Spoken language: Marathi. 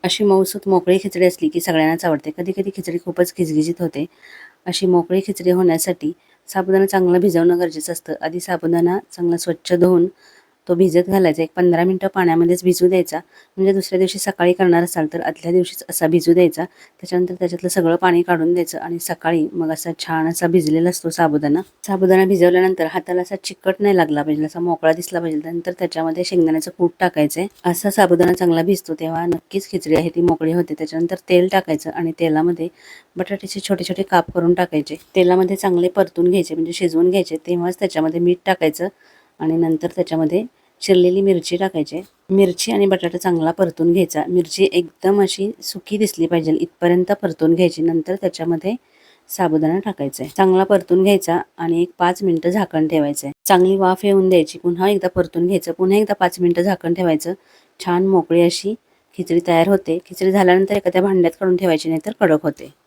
अशी मऊसूत मोकळी खिचडी असली की सगळ्यांनाच आवडते. कधी-कधी खिचडी खूपच खिचखिचीत होते. अशी मोकळी खिचडी होण्यासाठी साबुदाणा चांगला भिजवणं गरजेचं असतं. आधी साबुदाणा चांगला स्वच्छ धुवून तो भिजत घालायचा. एक 15 मिनिटं पाण्यामध्येच भिजू द्यायचा. म्हणजे दुसऱ्या दिवशी सकाळी करणार असाल तर आदल्या दिवशीच असा भिजू द्यायचा. त्याच्यानंतर त्याच्यातलं सगळं पाणी काढून द्यायचं आणि सकाळी मग असा छान असा भिजलेला असतो साबुदाणा. साबुदाणा भिजवल्यानंतर हाताला असा चिकट नाही लागला पाहिजे, असा मोकळा दिसला पाहिजे. त्यानंतर त्याच्यामध्ये शेंगदाण्याचं कूट टाकायचंय. असा साबुदाणा चांगला भिजतो तेव्हा नक्कीच खिचडी आहे ती मोकळी होते. त्याच्यानंतर तेल टाकायचं आणि तेलामध्ये बटाट्याचे छोटे छोटे काप करून टाकायचे. तेलामध्ये चांगले परतून घ्यायचे, म्हणजे शिजवून घ्यायचे. तेव्हाच त्याच्यामध्ये मीठ टाकायचं आणि नंतर त्याच्यामध्ये चिरलेली मिरची टाकायची. मिरची आणि बटाटा चांगला परतून घ्यायचा. मिरची एकदम अशी सुकी दिसली पाहिजे इथपर्यंत परतून घ्यायची. नंतर त्याच्यामध्ये साबुदाणा टाकायचा आहे. चांगला परतून घ्यायचा आणि एक 5 मिनिटं झाकण ठेवायचं आहे. चांगली वाफ येऊन द्यायची. पुन्हा एकदा परतून घ्यायचं. पुन्हा एकदा 5 मिनिटं झाकण ठेवायचं. छान मोकळी अशी खिचडी तयार होते. खिचडी झाल्यानंतर एखाद्या भांड्यात काढून ठेवायची, नाहीतर कडक होते.